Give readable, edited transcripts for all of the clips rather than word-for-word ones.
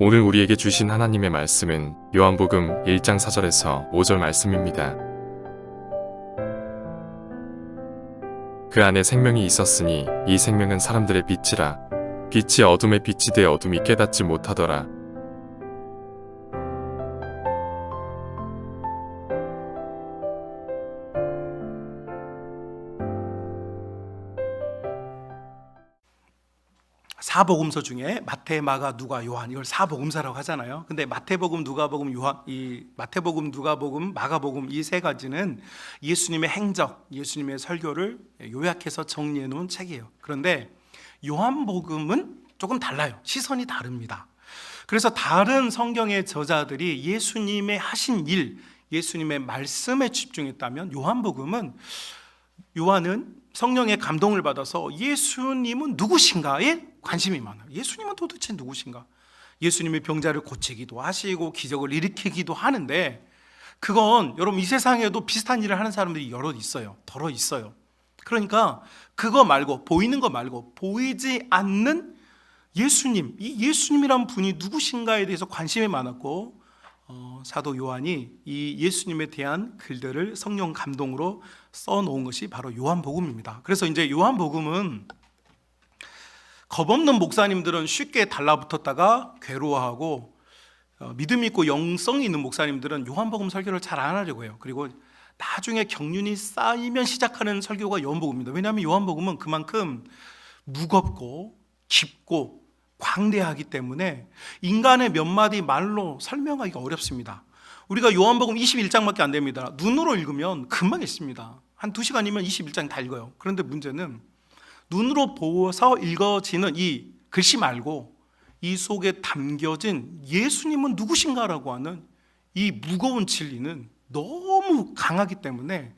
오늘 우리에게 주신 하나님의 말씀은 요한복음 1장 4절에서 5절 말씀입니다. 그 안에 생명이 있었으니 이 생명은 사람들의 빛이라. 빛이 어둠에 비치되 어둠이 깨닫지 못하더라. 사복음서 중에 마태, 마가, 누가, 요한, 이걸 사복음서라고 하잖아요. 근데 마태복음, 누가복음, 마태복음, 누가복음, 마가복음 이 세 가지는 예수님의 행적, 예수님의 설교를 요약해서 정리해 놓은 책이에요. 그런데 요한복음은 조금 달라요. 시선이 다릅니다. 그래서 다른 성경의 저자들이 예수님의 하신 일, 예수님의 말씀에 집중했다면 요한은 성령의 감동을 받아서 예수님은 누구신가에 관심이 많아요. 예수님은 도대체 누구신가? 예수님이 병자를 고치기도 하시고 기적을 일으키기도 하는데, 그건 여러분 이 세상에도 비슷한 일을 하는 사람들이 여러 있어요. 더러 있어요. 그러니까 그거 말고, 보이는 거 말고 보이지 않는 예수님, 이 예수님이란 분이 누구신가에 대해서 관심이 많았고, 사도 요한이 이 예수님에 대한 글들을 성령 감동으로 써놓은 것이 바로 요한복음입니다. 그래서 이제 요한복음은 겁없는 목사님들은 쉽게 달라붙었다가 괴로워하고, 믿음 있고 영성이 있는 목사님들은 요한복음 설교를 잘 안 하려고 해요. 그리고 나중에 경륜이 쌓이면 시작하는 설교가 요한복음입니다. 왜냐하면 요한복음은 그만큼 무겁고 깊고 광대하기 때문에 인간의 몇 마디 말로 설명하기가 어렵습니다. 우리가 요한복음 21장밖에 안 됩니다. 눈으로 읽으면 금방 읽습니다. 한 2시간이면 21장 다 읽어요. 그런데 문제는 눈으로 보아서 읽어지는 이 글씨 말고 이 속에 담겨진 예수님은 누구신가라고 하는 이 무거운 진리는 너무 강하기 때문에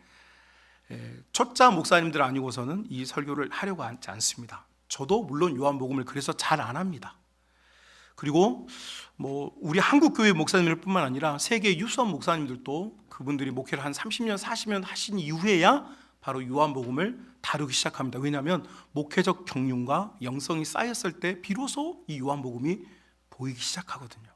초짜 목사님들 아니고서는 이 설교를 하려고 하지 않습니다. 저도 물론 요한복음을 그래서 잘 안 합니다. 그리고 우리 한국교회 목사님들 뿐만 아니라 세계 유수한 목사님들도 그분들이 목회를 한 30년, 40년 하신 이후에야 바로 요한복음을 다루기 시작합니다. 왜냐하면 목회적 경륜과 영성이 쌓였을 때 비로소 이 요한복음이 보이기 시작하거든요.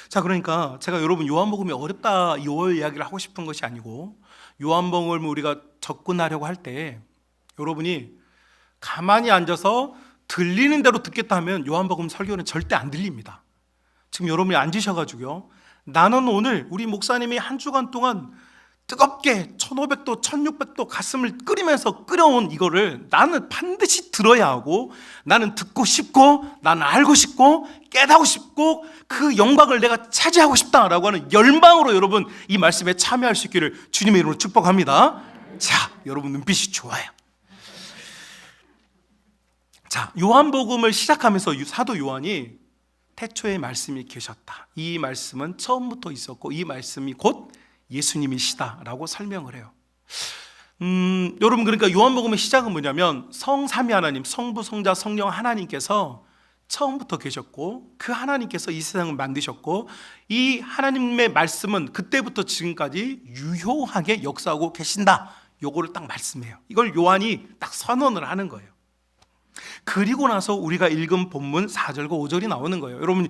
자, 그러니까 제가 여러분 요한복음이 어렵다 이 이야기를 하고 싶은 것이 아니고, 요한복음을 우리가 접근하려고 할 때 여러분이 가만히 앉아서 들리는 대로 듣겠다 하면 요한복음 설교는 절대 안 들립니다. 지금 여러분이 앉으셔가지고요, 나는 오늘 우리 목사님이 한 주간 동안 뜨겁게 1500도 1600도 가슴을 끓이면서 끓여온 이거를 나는 반드시 들어야 하고, 나는 듣고 싶고, 나는 알고 싶고, 깨닫고 싶고, 그 영광을 내가 차지하고 싶다라고 하는 열망으로 여러분 이 말씀에 참여할 수 있기를 주님의 이름으로 축복합니다. 자, 여러분 눈빛이 좋아요. 자, 요한복음을 시작하면서 사도 요한이 태초에 말씀이 계셨다, 이 말씀은 처음부터 있었고 이 말씀이 곧 예수님이시다라고 설명을 해요. 여러분, 그러니까 요한복음의 시작은 뭐냐면 성삼위 하나님, 성부, 성자, 성령 하나님께서 처음부터 계셨고, 그 하나님께서 이 세상을 만드셨고, 이 하나님의 말씀은 그때부터 지금까지 유효하게 역사하고 계신다, 요거를 딱 말씀해요. 이걸 요한이 딱 선언을 하는 거예요. 그리고 나서 우리가 읽은 본문 4절과 5절이 나오는 거예요. 여러분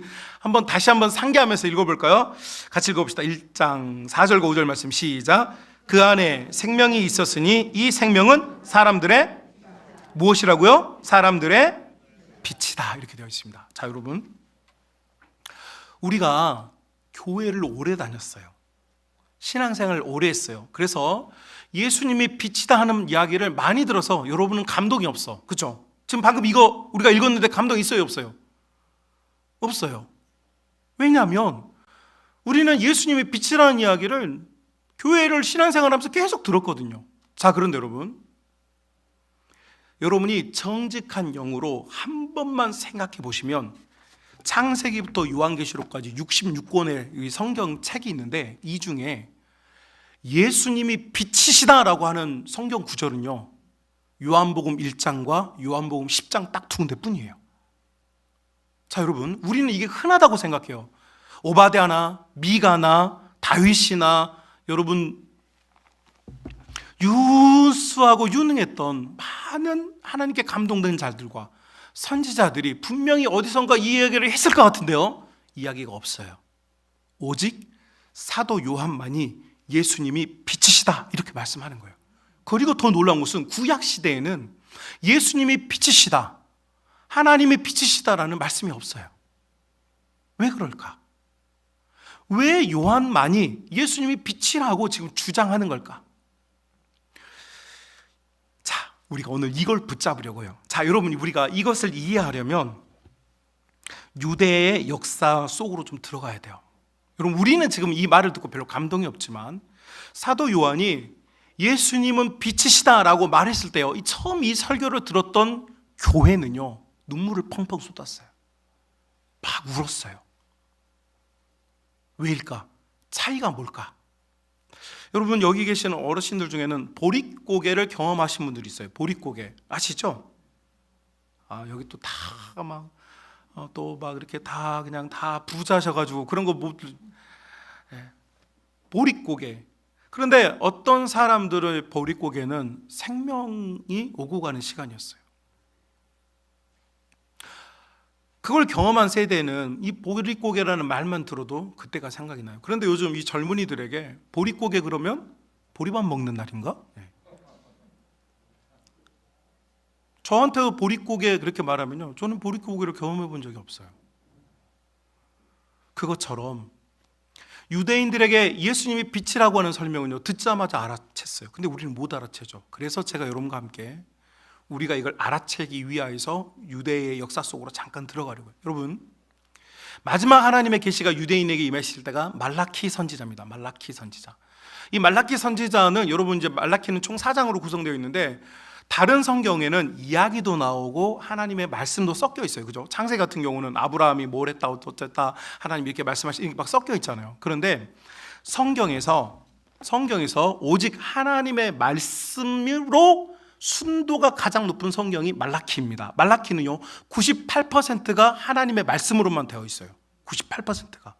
다시 한번 상기하면서 읽어볼까요? 같이 읽어봅시다. 1장 4절과 5절 말씀 시작. 그 안에 생명이 있었으니 이 생명은 사람들의 무엇이라고요? 사람들의 빛이다, 이렇게 되어 있습니다. 자, 여러분, 우리가 교회를 오래 다녔어요. 신앙생활을 오래 했어요. 그래서 예수님이 빛이다 하는 이야기를 많이 들어서 여러분은 감동이 없어. 그렇죠? 지금 방금 이거 우리가 읽었는데 감동 있어요, 없어요? 없어요. 왜냐하면 우리는 예수님의 빛이라는 이야기를 교회를 신앙생활하면서 계속 들었거든요. 자, 그런데 여러분이 정직한 영으로 한 번만 생각해 보시면 창세기부터 요한계시록까지 66권의 성경책이 있는데, 이 중에 예수님이 빛이시다라고 하는 성경 구절은요, 요한복음 1장과 요한복음 10장 딱 두 군데 뿐이에요. 자, 여러분, 우리는 이게 흔하다고 생각해요. 오바댜나 미가나 다윗이나 여러분 유수하고 유능했던 많은 하나님께 감동된 자들과 선지자들이 분명히 어디선가 이 얘기를 했을 것 같은데요, 이야기가 없어요. 오직 사도 요한만이 예수님이 빛이시다 이렇게 말씀하는 거예요. 그리고 더 놀라운 것은 구약 시대에는 예수님이 빛이시다, 하나님의 빛이시다라는 말씀이 없어요. 왜 그럴까? 왜 요한만이 예수님이 빛이라고 지금 주장하는 걸까? 자, 우리가 오늘 이걸 붙잡으려고요. 자, 여러분, 우리가 이것을 이해하려면 유대의 역사 속으로 좀 들어가야 돼요. 여러분, 우리는 지금 이 말을 듣고 별로 감동이 없지만 사도 요한이 예수님은 빛이시다라고 말했을 때요, 처음 이 설교를 들었던 교회는요, 눈물을 펑펑 쏟았어요. 막 울었어요. 왜일까? 차이가 뭘까? 여러분, 여기 계시는 어르신들 중에는 보릿고개를 경험하신 분들이 있어요. 보릿고개 아시죠? 여기 또 다 막 또 막 이렇게 다 그냥 다 부자셔가지고 그런 거 못. 보릿고개. 그런데 어떤 사람들의 보릿고개는 생명이 오고 가는 시간이었어요. 그걸 경험한 세대는 이 보릿고개라는 말만 들어도 그때가 생각이 나요. 그런데 요즘 이 젊은이들에게 보릿고개 그러면 보리밥 먹는 날인가? 저한테 보릿고개 그렇게 말하면요, 저는 보릿고개를 경험해 본 적이 없어요. 그것처럼 유대인들에게 예수님이 빛이라고 하는 설명은요, 듣자마자 알아챘어요. 근데 우리는 못 알아채죠. 그래서 제가 여러분과 함께 우리가 이걸 알아채기 위하여서 유대의 역사 속으로 잠깐 들어가려고요. 여러분, 마지막 하나님의 계시가 유대인에게 임하실 때가 말라키 선지자입니다. 말라키 선지자. 이 말라키 선지자는, 여러분, 이제 말라키는 총 4장으로 구성되어 있는데 다른 성경에는 이야기도 나오고 하나님의 말씀도 섞여 있어요. 그죠? 창세 같은 경우는 아브라함이 뭘 했다 어쨌다 하나님 이렇게 말씀하시는 막 섞여 있잖아요. 그런데 성경에서 오직 하나님의 말씀으로 순도가 가장 높은 성경이 말라키입니다. 말라키는요, 98%가 하나님의 말씀으로만 되어 있어요. 98%가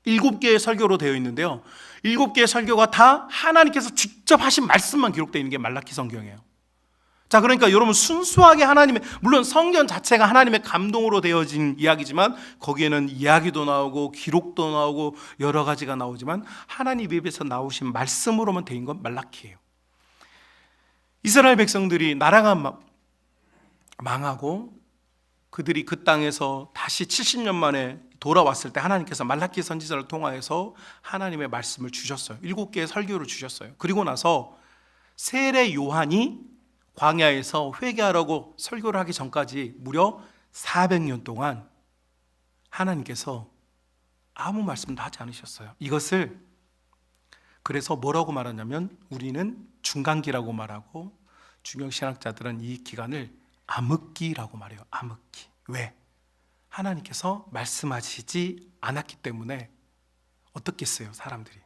7개의 설교로 되어 있는데요, 7개의 설교가 다 하나님께서 직접 하신 말씀만 기록되어 있는 게 말라키 성경이에요. 자, 그러니까 여러분, 순수하게 하나님의, 물론 성경 자체가 하나님의 감동으로 되어진 이야기지만 거기에는 이야기도 나오고 기록도 나오고 여러 가지가 나오지만 하나님 입에서 나오신 말씀으로만 되어 있는 건 말라키예요. 이스라엘 백성들이 나라가 망하고 그들이 그 땅에서 다시 70년 만에 돌아왔을 때 하나님께서 말라키 선지자를 통하여서 하나님의 말씀을 주셨어요. 7개의 설교를 주셨어요. 그리고 나서 세례 요한이 광야에서 회개하라고 설교를 하기 전까지 무려 400년 동안 하나님께서 아무 말씀도 하지 않으셨어요. 이것을 그래서 뭐라고 말하냐면 우리는 중간기라고 말하고 중경신학자들은 이 기간을 암흑기라고 말해요. 암흑기. 왜? 하나님께서 말씀하시지 않았기 때문에 어떻겠어요, 사람들이.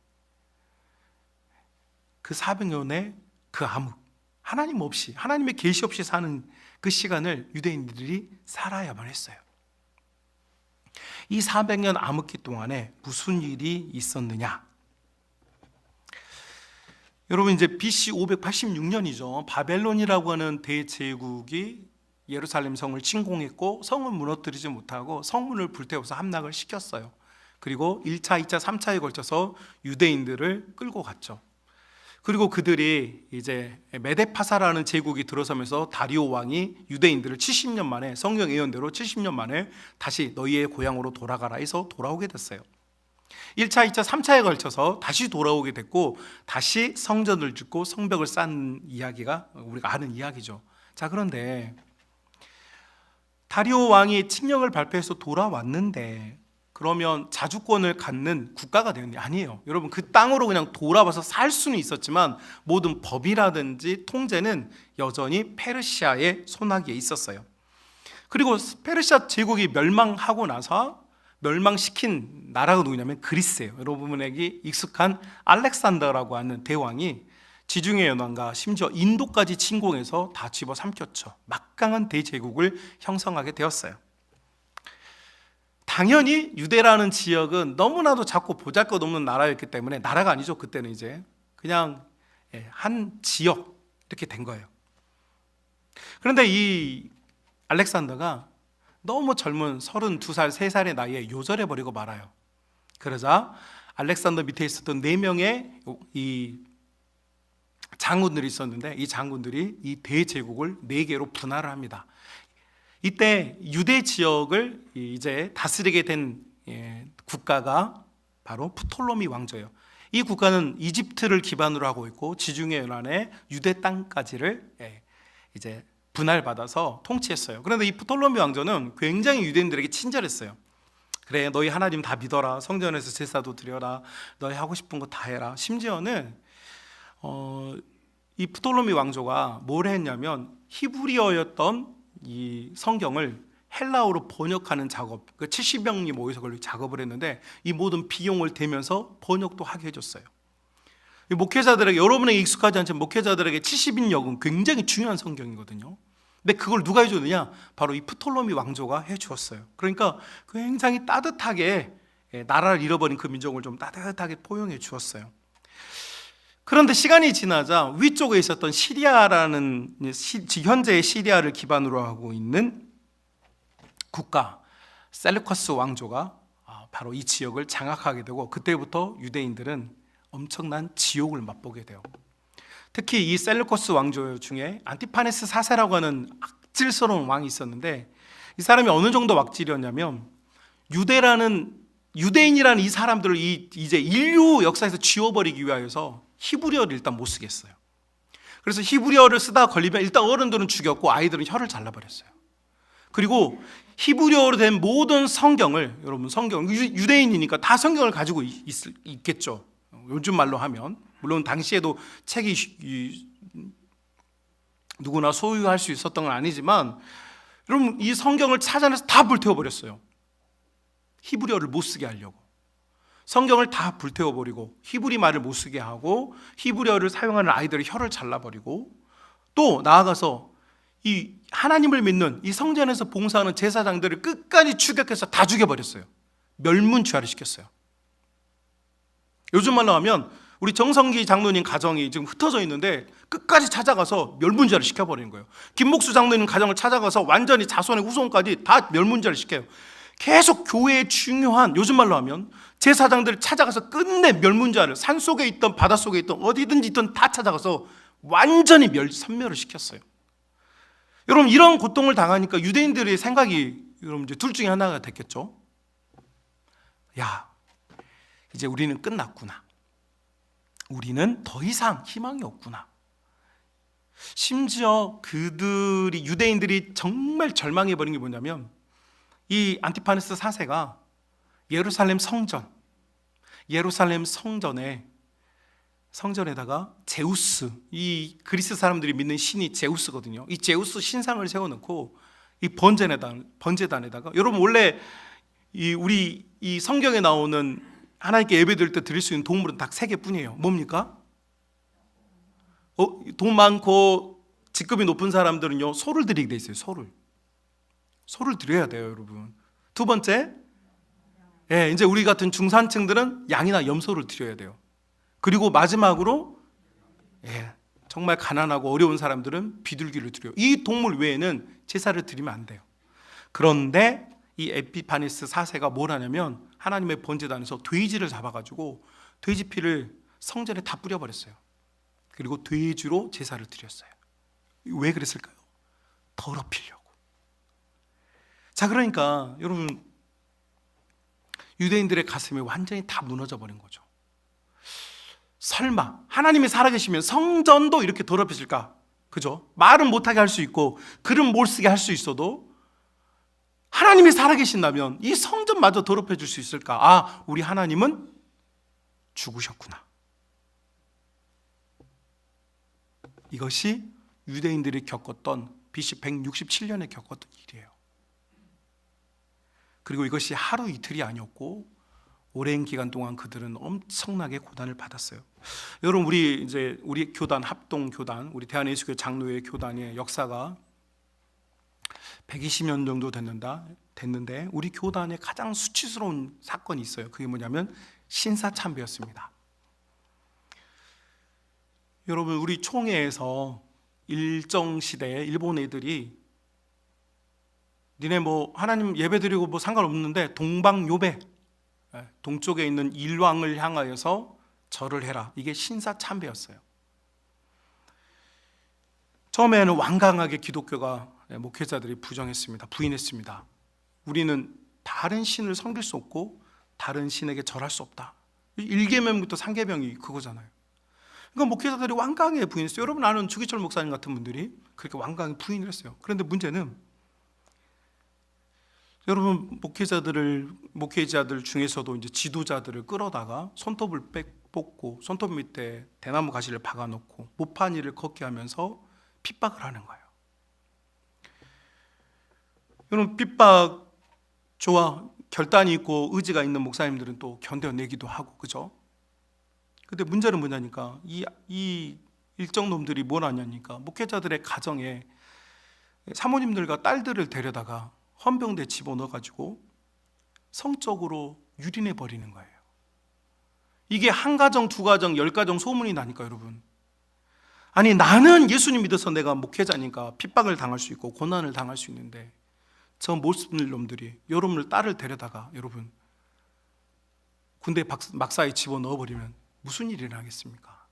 그 400년의 그 암흑, 하나님 없이, 하나님의 계시 없이 사는 그 시간을 유대인들이 살아야만 했어요. 이 400년 암흑기 동안에 무슨 일이 있었느냐? 여러분, 이제 BC 586년이죠. 바벨론이라고 하는 대제국이 예루살렘 성을 침공했고 성을 무너뜨리지 못하고 성문을 불태워서 함락을 시켰어요. 그리고 1차, 2차, 3차에 걸쳐서 유대인들을 끌고 갔죠. 그리고 그들이 이제 메데파사라는 제국이 들어서면서 다리오 왕이 유대인들을 70년 만에, 성경 예언대로 70년 만에 다시 너희의 고향으로 돌아가라 해서 돌아오게 됐어요. 1차, 2차, 3차에 걸쳐서 다시 돌아오게 됐고 다시 성전을 짓고 성벽을 쌓는 이야기가 우리가 아는 이야기죠. 자, 그런데 다리오 왕이 칙령을 발표해서 돌아왔는데 그러면 자주권을 갖는 국가가 되는 게 아니에요. 여러분, 그 땅으로 그냥 돌아와서 살 수는 있었지만 모든 법이라든지 통제는 여전히 페르시아의 손아귀에 있었어요. 그리고 페르시아 제국이 멸망하고 나서 멸망시킨 나라가 누구냐면 그리스예요. 여러분에게 익숙한 알렉산더라고 하는 대왕이 지중해 연안과 심지어 인도까지 침공해서 다 집어삼켰죠. 막강한 대제국을 형성하게 되었어요. 당연히 유대라는 지역은 너무나도 작고 보잘것없는 나라였기 때문에, 나라가 아니죠, 그때는 이제 그냥 한 지역 이렇게 된 거예요. 그런데 이 알렉산더가 너무 젊은 32살, 3살의 나이에 요절해 버리고 말아요. 그러자 알렉산더 밑에 있었던 4명의 이 장군들이 있었는데, 이 장군들이 이 대제국을 4개로 분할을 합니다. 이때 유대 지역을 이제 다스리게 된 국가가 바로 프톨로미 왕조예요. 이 국가는 이집트를 기반으로 하고 있고 지중해 연안의 유대 땅까지를 이제 분할받아서 통치했어요. 그런데 이 프톨로미 왕조는 굉장히 유대인들에게 친절했어요. 그래, 너희 하나님 다 믿어라, 성전에서 제사도 드려라, 너희 하고 싶은 거 다 해라. 심지어는 이 프톨로미 왕조가 뭘 했냐면 히브리어였던 이 성경을 헬라어로 번역하는 작업, 그 70명이 모여서 그걸 작업을 했는데 이 모든 비용을 대면서 번역도 하게 해줬어요. 목회자들에게, 여러분에게 익숙하지 않지만 목회자들에게 70인역은 굉장히 중요한 성경이거든요. 근데 그걸 누가 해주느냐? 바로 이 프톨로미 왕조가 해주었어요. 그러니까 굉장히 따뜻하게 나라를 잃어버린 그 민족을 좀 따뜻하게 포용해 주었어요. 그런데 시간이 지나자 위쪽에 있었던 시리아라는, 현재의 시리아를 기반으로 하고 있는 국가 셀루커스 왕조가 바로 이 지역을 장악하게 되고, 그때부터 유대인들은 엄청난 지옥을 맛보게 돼요. 특히 이 셀루커스 왕조 중에 안티파네스 4세라고 하는 악질스러운 왕이 있었는데, 이 사람이 어느 정도 악질이었냐면 유대인이라는 이 사람들을 이제 인류 역사에서 지워버리기 위하여서 히브리어를 일단 못 쓰겠어요. 그래서 히브리어를 쓰다 걸리면 일단 어른들은 죽였고 아이들은 혀를 잘라버렸어요. 그리고 히브리어로 된 모든 성경을, 여러분 성경, 유대인이니까 다 성경을 가지고 있겠죠. 요즘 말로 하면. 물론 당시에도 책이 누구나 소유할 수 있었던 건 아니지만, 여러분 이 성경을 찾아내서 다 불태워버렸어요. 히브리어를 못 쓰게 하려고. 성경을 다 불태워버리고 히브리 말을 못 쓰게 하고 히브리어를 사용하는 아이들의 혀를 잘라버리고, 또 나아가서 이 하나님을 믿는 이 성전에서 봉사하는 제사장들을 끝까지 추격해서 다 죽여버렸어요. 멸문지화를 시켰어요. 요즘 말로 하면 우리 정성기 장로님 가정이 지금 흩어져 있는데 끝까지 찾아가서 멸문지화를 시켜버리는 거예요. 김목수 장로님 가정을 찾아가서 완전히 자손의 후손까지 다 멸문지화를 시켜요. 계속 교회의 중요한, 요즘 말로 하면 제사장들을 찾아가서 끝내 멸문지화를, 산속에 있던 바닷속에 있던 어디든지 있던 다 찾아가서 완전히 섬멸을 시켰어요. 여러분 이런 고통을 당하니까 유대인들의 생각이, 여러분 이제 둘 중에 하나가 됐겠죠. 야, 이제 우리는 끝났구나. 우리는 더 이상 희망이 없구나. 심지어 유대인들이 정말 절망해버린 게 뭐냐면, 이 안티파네스 4세가 예루살렘 성전에다가 제우스, 이 그리스 사람들이 믿는 신이 제우스거든요. 이 제우스 신상을 세워놓고 이 번제단에다가, 여러분 원래 우리 이 성경에 나오는 하나님께 예배드릴 때 드릴 수 있는 동물은 딱 3개뿐이에요. 뭡니까? 돈 많고 직급이 높은 사람들은요, 소를 드리게 돼 있어요. 소를 드려야 돼요, 여러분. 두 번째, 이제 우리 같은 중산층들은 양이나 염소를 드려야 돼요. 그리고 마지막으로, 정말 가난하고 어려운 사람들은 비둘기를 드려요. 이 동물 외에는 제사를 드리면 안 돼요. 그런데 이 에피파네스 4세가 뭘 하냐면, 하나님의 번제단에서 돼지를 잡아가지고 돼지 피를 성전에 다 뿌려버렸어요. 그리고 돼지로 제사를 드렸어요. 왜 그랬을까요? 더럽히려고. 자, 그러니까 여러분 유대인들의 가슴이 완전히 다 무너져 버린 거죠. 설마 하나님이 살아계시면 성전도 이렇게 더럽혀질까? 그죠? 말은 못하게 할 수 있고 글은 못 쓰게 할 수 있어도 하나님이 살아계신다면 이 성전마저 더럽혀질 수 있을까? 우리 하나님은 죽으셨구나. 이것이 유대인들이 겪었던 BC 167년에 겪었던 일이에요. 그리고 이것이 하루 이틀이 아니었고 오랜 기간 동안 그들은 엄청나게 고난을 받았어요. 여러분 우리 교단, 합동교단, 우리 대한예수교회 장로회 교단의 역사가 120년 정도 됐는데 우리 교단에 가장 수치스러운 사건이 있어요. 그게 뭐냐면 신사참배였습니다. 여러분 우리 총회에서 일정 시대에 일본 애들이 니네 뭐 하나님 예배드리고 뭐 상관없는데 동방요배, 동쪽에 있는 일왕을 향하여서 절을 해라. 이게 신사참배였어요. 처음에는 완강하게 기독교가 목회자들이 부정했습니다. 부인했습니다. 우리는 다른 신을 섬길 수 없고 다른 신에게 절할 수 없다. 1계명부터 3계명이 그거잖아요. 그러니까 목회자들이 완강하게 부인했어요. 여러분 아는 주기철 목사님 같은 분들이 그렇게 완강하게 부인을 했어요. 그런데 문제는 여러분 목회자들 중에서도 이제 지도자들을 끌어다가 손톱을 뽑고 손톱 밑에 대나무 가시를 박아놓고 모판이를 걷게 하면서 핍박을 하는 거예요. 여러분 핍박 좋아, 결단이 있고 의지가 있는 목사님들은 또 견뎌내기도 하고, 그죠? 근데 문제는 뭐냐니까 이 일정 놈들이 뭘 하냐니까 목회자들의 가정에 사모님들과 딸들을 데려다가 헌병대에 집어넣어가지고 성적으로 유린해 버리는 거예요. 이게 한 가정, 두 가정, 10가정 소문이 나니까 여러분, 아니 나는 예수님 믿어서 내가 목회자니까 핍박을 당할 수 있고 고난을 당할 수 있는데 저 못쓸 놈들이 여러분을 딸을 데려다가 여러분 군대 막사에 집어넣어버리면 무슨 일이 일어나겠습니까?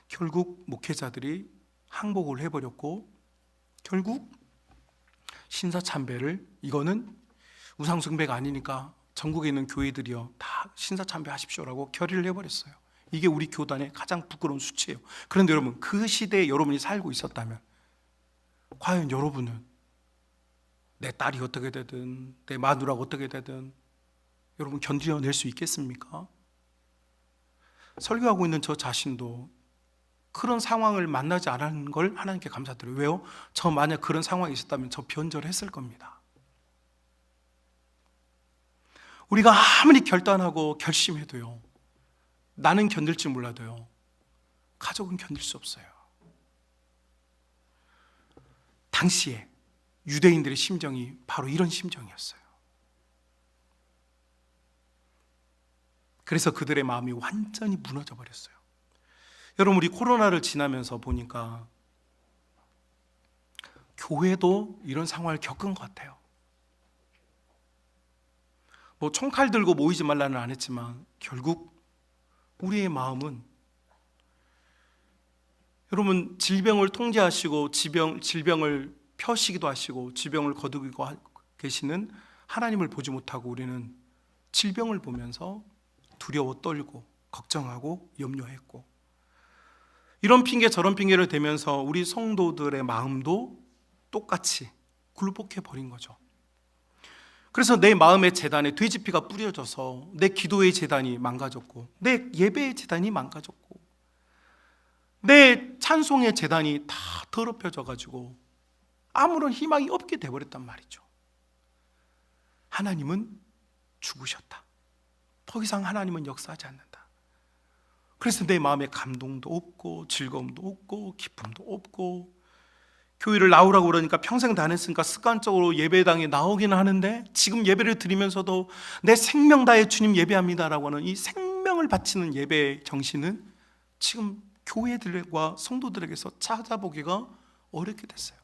결국 목회자들이 항복을 해버렸고 결국 신사참배를, 이거는 우상숭배가 아니니까 전국에 있는 교회들이요 다 신사참배 하십시오라고 결의를 해버렸어요. 이게 우리 교단의 가장 부끄러운 수치예요. 그런데 여러분 그 시대에 여러분이 살고 있었다면 과연 여러분은 내 딸이 어떻게 되든 내 마누라가 어떻게 되든 여러분 견뎌낼 수 있겠습니까? 설교하고 있는 저 자신도 그런 상황을 만나지 않은 걸 하나님께 감사드려요. 왜요? 저 만약 그런 상황이 있었다면 저 변절했을 겁니다. 우리가 아무리 결단하고 결심해도요, 나는 견딜지 몰라도요, 가족은 견딜 수 없어요. 당시에 유대인들의 심정이 바로 이런 심정이었어요. 그래서 그들의 마음이 완전히 무너져 버렸어요. 여러분 우리 코로나를 지나면서 보니까 교회도 이런 상황을 겪은 것 같아요. 뭐 총칼 들고 모이지 말라는 안 했지만 결국 우리의 마음은, 여러분 질병을 통제하시고 질병을 펴시기도 하시고 질병을 거두고 계시는 하나님을 보지 못하고 우리는 질병을 보면서 두려워 떨고 걱정하고 염려했고, 이런 핑계 저런 핑계를 대면서 우리 성도들의 마음도 똑같이 굴복해 버린 거죠. 그래서 내 마음의 재단에 돼지피가 뿌려져서 내 기도의 재단이 망가졌고 내 예배의 재단이 망가졌고 내 찬송의 재단이 다 더럽혀져 가지고 아무런 희망이 없게 돼버렸단 말이죠. 하나님은 죽으셨다. 더 이상 하나님은 역사하지 않는다. 그래서 내 마음에 감동도 없고 즐거움도 없고 기쁨도 없고, 교회를 나오라고 그러니까 평생 다녔으니까 습관적으로 예배당에 나오기는 하는데 지금 예배를 드리면서도 내 생명 다해 주님 예배합니다라고 하는 이 생명을 바치는 예배의 정신은 지금 교회들과 성도들에게서 찾아보기가 어렵게 됐어요.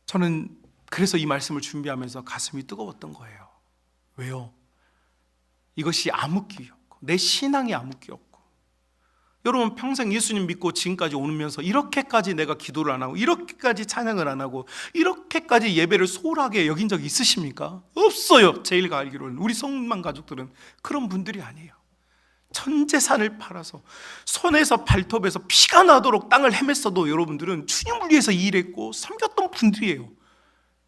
저는 그래서 이 말씀을 준비하면서 가슴이 뜨거웠던 거예요. 왜요? 이것이 암흑기였고 내 신앙이 암흑기였고, 여러분 평생 예수님 믿고 지금까지 오면서 이렇게까지 내가 기도를 안 하고 이렇게까지 찬양을 안 하고 이렇게까지 예배를 소홀하게 여긴 적이 있으십니까? 없어요. 제일 알기로는 우리 성만 가족들은 그런 분들이 아니에요. 전 재산을 팔아서 손에서 발톱에서 피가 나도록 땅을 헤맸어도 여러분들은 주님을 위해서 일했고 섬겼던 분들이에요.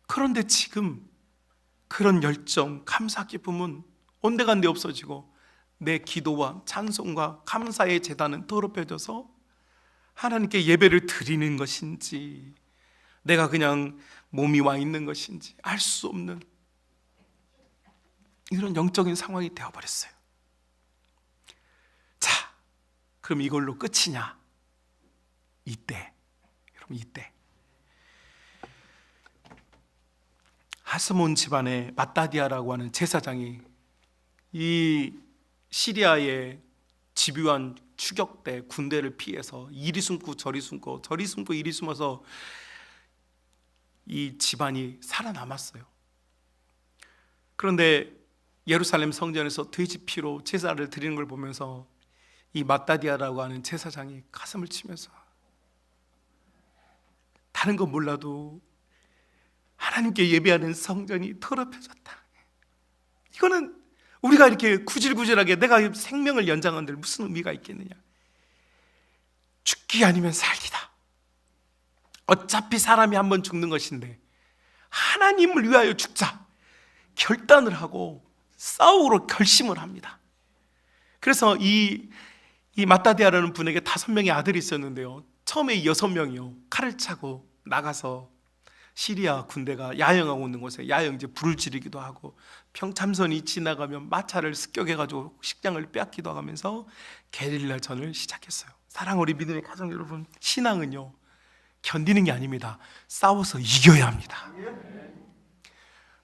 그런데 지금 그런 열정, 감사, 기쁨은 온데간데 없어지고 내 기도와 찬송과 감사의 제단은 더럽혀져서 하나님께 예배를 드리는 것인지 내가 그냥 몸이 와 있는 것인지 알 수 없는 이런 영적인 상황이 되어버렸어요. 자, 그럼 이걸로 끝이냐? 이때, 여러분 이때 하스몬 집안의 마따디아라고 하는 제사장이 이 시리아의 집요한 추격대 군대를 피해서 이리 숨고 저리 숨고 저리 숨고 이리 숨어서 이 집안이 살아남았어요. 그런데 예루살렘 성전에서 돼지 피로 제사를 드리는 걸 보면서 이 마따디아라고 하는 제사장이 가슴을 치면서 다른 건 몰라도 하나님께 예배하는 성전이 더럽혀졌다. 이거는 우리가 이렇게 구질구질하게 내가 생명을 연장한들 무슨 의미가 있겠느냐. 죽기 아니면 살기다. 어차피 사람이 한 번 죽는 것인데 하나님을 위하여 죽자 결단을 하고 싸우러 결심을 합니다. 그래서 이 마따디아라는 분에게 5명의 아들이 있었는데요, 처음에 6명이요 칼을 차고 나가서 시리아 군대가 야영하고 있는 곳에 야영제 불을 지르기도 하고 평참선이 지나가면 마차를 습격해가지고 식량을 빼앗기도 하면서 게릴라전을 시작했어요. 사랑 우리 믿음의 가정 여러분, 신앙은요 견디는 게 아닙니다. 싸워서 이겨야 합니다.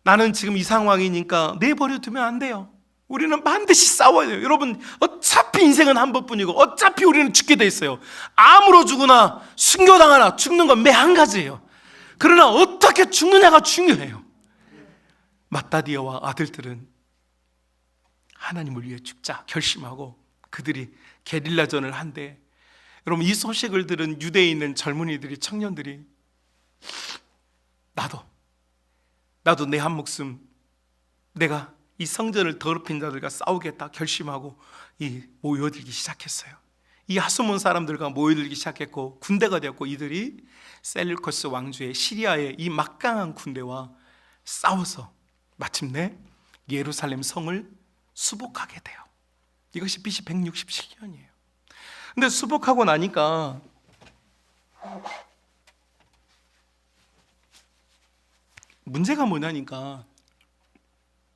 나는 지금 이 상황이니까 내버려 두면 안 돼요. 우리는 반드시 싸워야 돼요. 여러분, 어차피 인생은 한 번뿐이고 어차피 우리는 죽게 돼 있어요. 암으로 죽으나 순교당하나 죽는 건 매 한 가지예요. 그러나 어떻게 죽느냐가 중요해요. 마따디아와 아들들은 하나님을 위해 죽자 결심하고 그들이 게릴라전을 한데, 여러분 이 소식을 들은 유대에 있는 젊은이들이, 청년들이 나도 내 한 목숨, 내가 이 성전을 더럽힌 자들과 싸우겠다 결심하고 모여들기 시작했어요. 이 하수몬 사람들과 모여들기 시작했고 군대가 되었고, 이들이 셀루커스 왕조의 시리아의 이 막강한 군대와 싸워서 마침내 예루살렘 성을 수복하게 돼요. 이것이 BC 167년이에요. 근데 수복하고 나니까 문제가 뭐냐니까,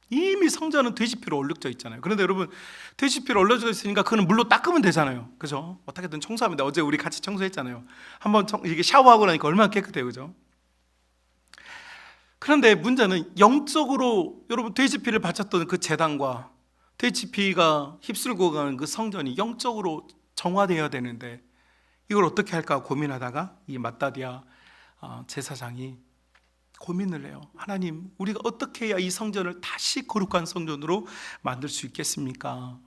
이미 성전은 돼지피로 얼룩져 있잖아요. 그런데 여러분, 돼지피로 얼룩져 있으니까 그거는 물로 닦으면 되잖아요. 그죠? 어떻게든 청소합니다. 어제 우리 같이 청소했잖아요. 한번 이게 샤워하고 나니까 얼마나 깨끗해요. 그죠? 그런데 문제는 영적으로, 여러분 돼지피를 바쳤던 그 제단과 돼지피가 휩쓸고 가는 그 성전이 영적으로 정화되어야 되는데 이걸 어떻게 할까 고민하다가 이 마따디아 제사장이 고민을 해요. 하나님, 우리가 어떻게 해야 이 성전을 다시 거룩한 성전으로 만들 수 있겠습니까?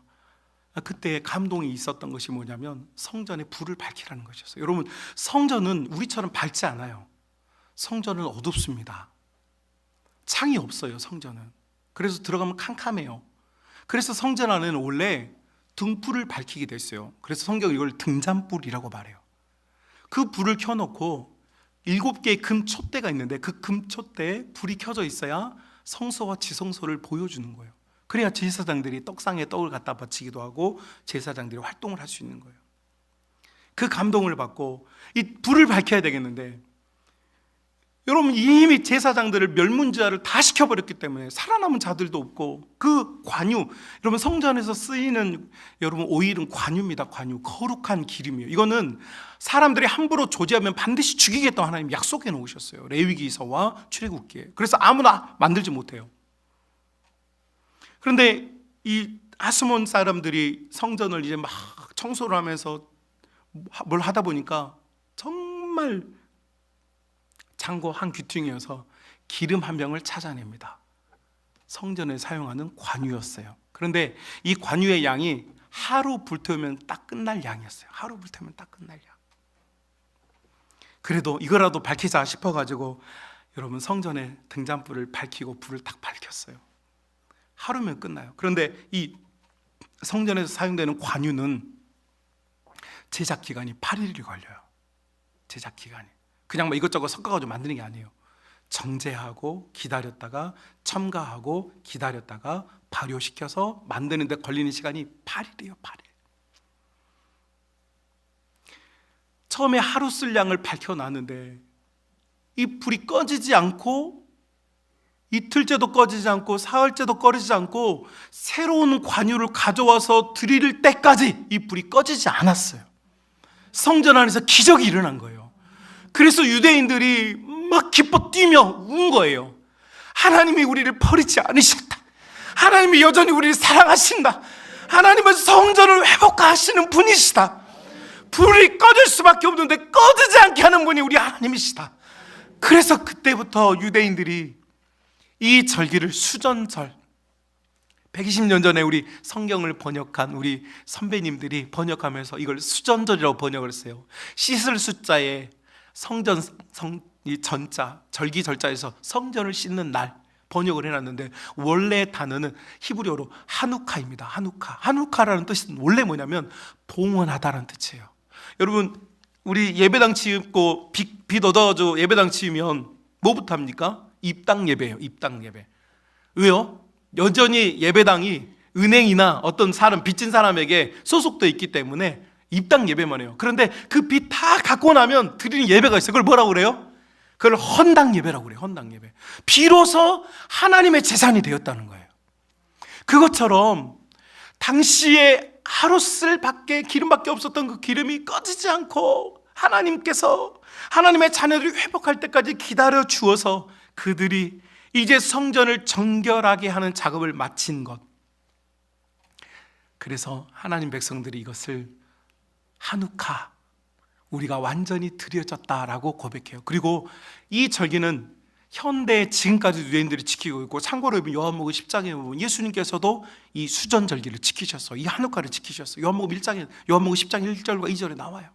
그때 감동이 있었던 것이 뭐냐면 성전에 불을 밝히라는 것이었어요. 여러분, 성전은 우리처럼 밝지 않아요. 성전은 어둡습니다. 창이 없어요. 성전은. 그래서 들어가면 캄캄해요. 그래서 성전 안에는 원래 등불을 밝히게 됐어요. 그래서 성경은 이걸 등잔불이라고 말해요. 그 불을 켜놓고 7개의 금촛대가 있는데 그 금촛대에 불이 켜져 있어야 성소와 지성소를 보여주는 거예요. 그래야 제사장들이 떡상에 떡을 갖다 바치기도 하고 제사장들이 활동을 할 수 있는 거예요. 그 감동을 받고 이 불을 밝혀야 되겠는데, 여러분 이미 제사장들을 멸문지화를 다 시켜버렸기 때문에 살아남은 자들도 없고, 그 관유, 여러분 성전에서 쓰이는 여러분 오일은 관유입니다. 관유, 거룩한 기름이에요. 이거는 사람들이 함부로 조지하면 반드시 죽이겠다고 하나님 약속해 놓으셨어요. 레위기서와 출애굽기에. 그래서 아무나 만들지 못해요. 그런데 이 하스몬 사람들이 성전을 이제 막 청소를 하면서 뭘 하다 보니까 정말 창고 한 귀퉁이여서 기름 한 병을 찾아냅니다. 성전에 사용하는 관유였어요. 그런데 이 관유의 양이 하루 불태우면 딱 끝날 양이었어요. 하루 불태우면 딱 끝날 양. 그래도 이거라도 밝히자 싶어가지고 여러분 성전에 등잔불을 밝히고 불을 딱 밝혔어요. 하루면 끝나요. 그런데 이 성전에서 사용되는 관유는 제작 기간이 8일이 걸려요. 제작 기간이. 그냥 뭐 이것저것 섞어가지고 만드는 게 아니에요. 정제하고 기다렸다가 첨가하고 기다렸다가 발효시켜서 만드는 데 걸리는 시간이 8일이에요. 8일. 처음에 하루 쓸 양을 밝혀놨는데 이 불이 꺼지지 않고, 이틀째도 꺼지지 않고 사흘째도 꺼지지 않고 새로운 관유를 가져와서 드릴 때까지 이 불이 꺼지지 않았어요. 성전 안에서 기적이 일어난 거예요. 그래서 유대인들이 막 기뻐 뛰며 운 거예요. 하나님이 우리를 버리지 않으셨다. 하나님이 여전히 우리를 사랑하신다. 하나님은 성전을 회복하시는 분이시다. 불이 꺼질 수밖에 없는데 꺼지지 않게 하는 분이 우리 하나님이시다. 그래서 그때부터 유대인들이 이 절기를 수전절, 120년 전에 우리 성경을 번역한 우리 선배님들이 번역하면서 이걸 수전절이라고 번역을 했어요. 씻을 숫자에 성전, 이 전자, 절기 절자에서 성전을 씻는 날 번역을 해놨는데, 원래 단어는 히브리어로 하누카입니다. 하누카라는 뜻은 원래 뭐냐면 봉헌하다라는 뜻이에요. 여러분, 우리 예배당 치고 빛 얻어가지고 예배당 치우면 뭐부터 합니까? 입당 예배예요. 입당 예배. 왜요? 여전히 예배당이 은행이나 어떤 사람, 빚진 사람에게 소속되어 있기 때문에 입당 예배만 해요. 그런데 그 빚 다 갖고 나면 드리는 예배가 있어요. 그걸 뭐라고 그래요? 그걸 헌당 예배라고 그래요. 헌당 예배. 비로소 하나님의 재산이 되었다는 거예요. 그것처럼 당시에 하루 쓸 밖에 기름밖에 없었던 그 기름이 꺼지지 않고 하나님께서 하나님의 자녀들이 회복할 때까지 기다려 주어서 그들이 이제 성전을 정결하게 하는 작업을 마친 것. 그래서 하나님 백성들이 이것을 하누카, 우리가 완전히 드려졌다라고 고백해요. 그리고 이 절기는 현대 지금까지 유대인들이 지키고 있고, 참고로 요한복음 10장에 보면 예수님께서도 이 수전 절기를 지키셨어요. 이 하누카를 지키셨어요. 요한복음 10장 1절과 2절에 나와요.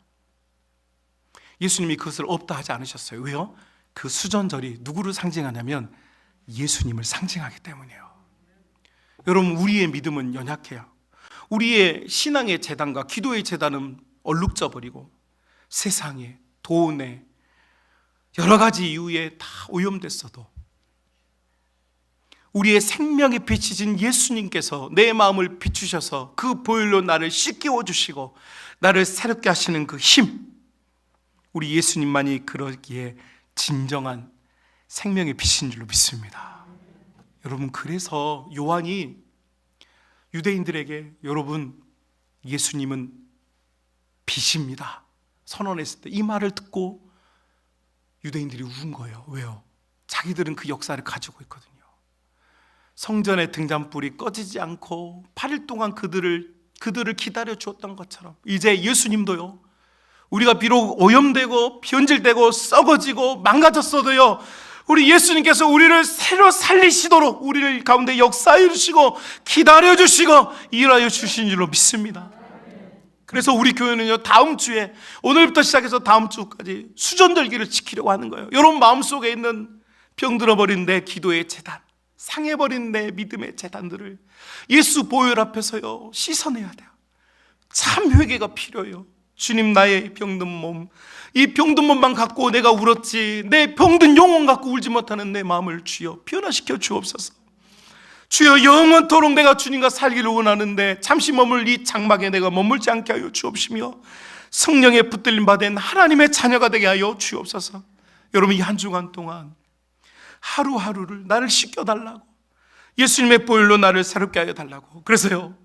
예수님이 그것을 없다 하지 않으셨어요. 왜요? 그 수전절이 누구를 상징하냐면 예수님을 상징하기 때문이에요. 여러분, 우리의 믿음은 연약해요. 우리의 신앙의 재단과 기도의 재단은 얼룩져 버리고 세상에, 돈에, 여러 가지 이유에 다 오염됐어도 우리의 생명의 빛이신 예수님께서 내 마음을 비추셔서 그 보혈로 나를 씻겨 주시고 나를 새롭게 하시는 그 힘, 우리 예수님만이 그러기에 진정한 생명의 빛인 줄로 믿습니다. 여러분, 그래서 요한이 유대인들에게 여러분 예수님은 빛입니다 선언했을 때 이 말을 듣고 유대인들이 운 거예요. 왜요? 자기들은 그 역사를 가지고 있거든요. 성전의 등잔불이 꺼지지 않고 8일 동안 그들을 기다려 주었던 것처럼 이제 예수님도요, 우리가 비록 오염되고 변질되고 썩어지고 망가졌어도요, 우리 예수님께서 우리를 새로 살리시도록 우리를 가운데 역사해 주시고 기다려 주시고 일하여 주신 줄로 믿습니다. 그래서 우리 교회는요, 다음 주에, 오늘부터 시작해서 다음 주까지 수전절기를 지키려고 하는 거예요. 여러분 마음속에 있는 병들어버린 내 기도의 재단, 상해버린 내 믿음의 재단들을 예수 보혈 앞에서요 씻어내야 돼요. 참 회개가 필요해요. 주님, 나의 병든 몸, 이 병든 몸만 갖고 내가 울었지 내 병든 영혼 갖고 울지 못하는 내 마음을 주여 변화시켜 주옵소서. 주여, 영원토록 내가 주님과 살기를 원하는데 잠시 머물 이 장막에 내가 머물지 않게 하여 주옵시며 성령의 붙들림 받은 하나님의 자녀가 되게 하여 주옵소서. 여러분, 이 한 주간 동안 하루하루를 나를 씻겨달라고, 예수님의 보혈로 나를 새롭게 하여 달라고. 그래서요,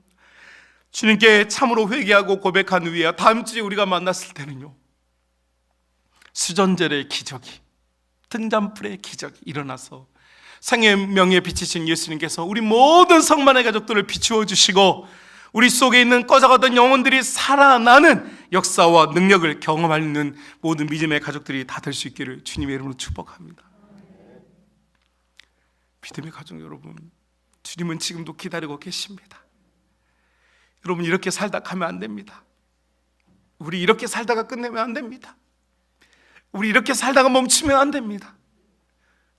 주님께 참으로 회개하고 고백한 후에 다음 주에 우리가 만났을 때는요, 수전절의 기적이, 등잔불의 기적이 일어나서 생명의 빛이신 예수님께서 우리 모든 성만의 가족들을 비추어 주시고 우리 속에 있는 꺼져가던 영혼들이 살아나는 역사와 능력을 경험하는 모든 믿음의 가족들이 다 될 수 있기를 주님의 이름으로 축복합니다. 믿음의 가족 여러분, 주님은 지금도 기다리고 계십니다. 여러분, 이렇게 살다 가면 안 됩니다. 우리 이렇게 살다가 끝내면 안 됩니다. 우리 이렇게 살다가 멈추면 안 됩니다.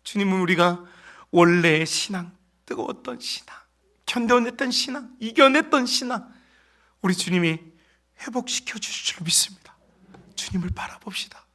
주님은 우리가 원래의 신앙, 뜨거웠던 신앙, 견뎌냈던 신앙, 이겨냈던 신앙, 우리 주님이 회복시켜 주실 줄 믿습니다. 주님을 바라봅시다.